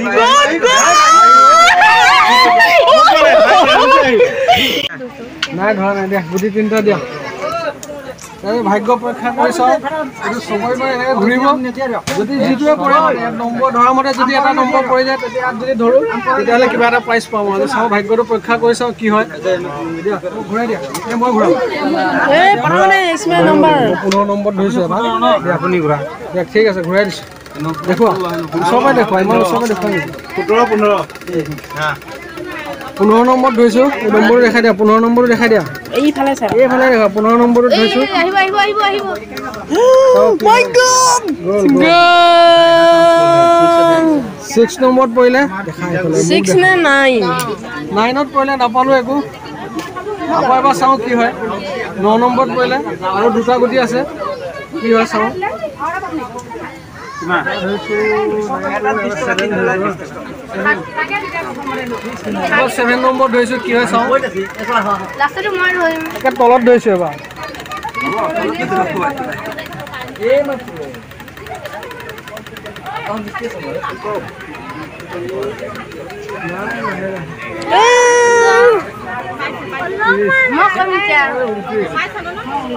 my God! নাই ধৰা নাই দিয়া গুটি তিনিটা দিয়া ভাগ্য পৰীক্ষা কৰি চাওঁ এইটো চবৰে মানে এনেকৈ ঘূৰিব যদি যিটোৱে পৰে নম্বৰ ধৰা মতে যদি এটা নম্বৰ পৰি যায় তেতিয়া ইয়াত যদি ধৰোঁ তেতিয়াহ'লে কিবা এটা প্ৰাইজ পাওঁ মানে চাওঁ ভাগ্যটো পৰীক্ষা কৰি চাওঁ কি হয় দিয়া ঘূৰাই দিয়া মই ঘূৰাম 15 নম্বৰ ধৰিছোঁ এবাৰ আপুনি ঘূৰা দিয়া ঠিক আছে ঘূৰাই দিছোঁ দেখুৱা ওচৰপৰাই দেখুৱা ইমান ওচৰপৰাই দেখুৱা নেকি 15 নম্বৰ ধৰিছোঁ এই নম্বৰটো দেখাই দিয়া 15 নম্বৰটো দেখাই দিয়া এইফালে দেখা 15 নম্বৰটো ধৰিছোঁ my God 6 নম্বৰত পৰিলে 6 নে 9ত পৰিলে নাপালোঁ একো আকৌ এবাৰ চাওঁ কি হয় 9 নম্বৰত পৰিলে আৰু দুটা গুটি আছে কি হয় চাওঁ 7 নম্বৰ ধৰিছোঁ কি হয় চাওঁ একে তলত ধৰিছোঁ এবাৰ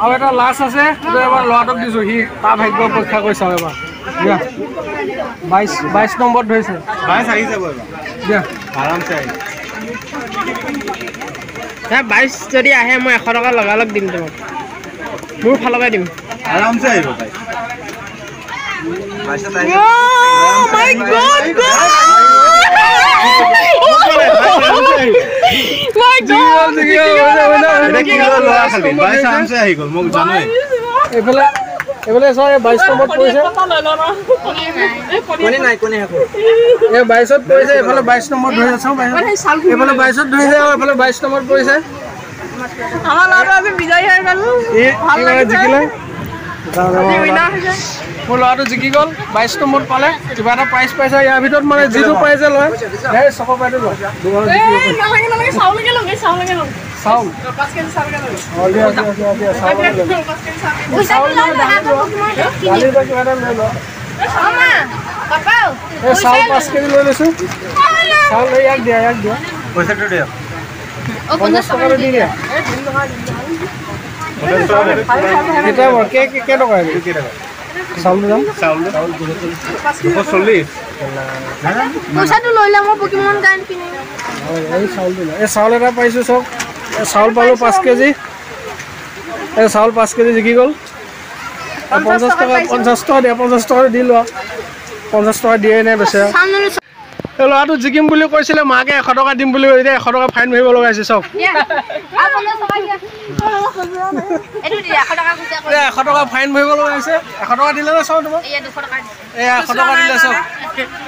আৰু এটা লাষ্ট আছে এবাৰ ল'ৰাটোক দিছোঁ সি তাৰ ভাগ্য পৰীক্ষা কৰি চাওঁ এবাৰ দিয়া 22 নম্বৰত ধৰিছে 22 আহি যাব দিয়া আৰামছে আহি 22 যদি আহে মই 100 টকা লগালগ দিম তোমাক মোৰ ফালৰ পৰা দিম আৰামছে আহিব ভাই my God এইফালে চাই 22 নম্বৰত পৰিছে কোনে নাই কোনে আকৌ এই 22ত পৰিছে এইফালে 22 নম্বৰত ধৰি আছো এইফালে 22ত ধৰিছে আৰু এইফালে 22 নম্বৰত পৰিছে আমাৰ ল'ৰাটো আজি বিজয় হৈ গ'ল ভাল জিকিলে মোৰ ল'ৰাটো জিকি গ'ল 22 নম্বৰত পালে কিবা এটা প্ৰাইজ পাইছে ইয়াৰ ভিতৰত মানে যিটো প্ৰাইজে লয় এই চব পাইটো লয় নালাগে চাউলকে লগে চাউল 5 কেজি চাউলকে লগে চাউল চাউল 5 কেজি লৈ লৈছো চাউল ইয়াক দিয়া পইচাটো দিয়া 50 টকা দি দিয়া এটা কে টকা চাউল দাম পইচাটো লৈ লা মই পকিমন গান কিনে এই চাউলটো এই চাউল এটা পাইছোঁ চব চাউল পালোঁ 5 কেজি এই চাউল 5 কেজি জিকি গ'ল 50 টকা দিয়া 50 টকা দি লোৱা 50 টকা দিয়ে নাই বেচে ল'ৰাটো জিকিম বুলি কৈছিলে মাকে 100 টকা দিম বুলি এতিয়া 100 টকা ফাইন ভৰিব লগাইছে চব 100 টকা ফাইন ভৰিব লগাইছে 100 টকা দিলে না চাওঁ তোমাক 100 টকা দিলে চব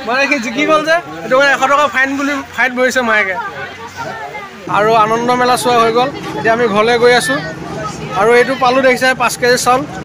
মানে কি জিকি গ'ল যে এইটো 100 টকা ফাইন বুলি ফাইন ভৰিছে মাকে আৰু আনন্দ মেলা চোৱা হৈ গ'ল এতিয়া আমি ঘৰলৈ গৈ আছোঁ আৰু এইটো পালোঁ দেখিছে 5 কেজি চাউল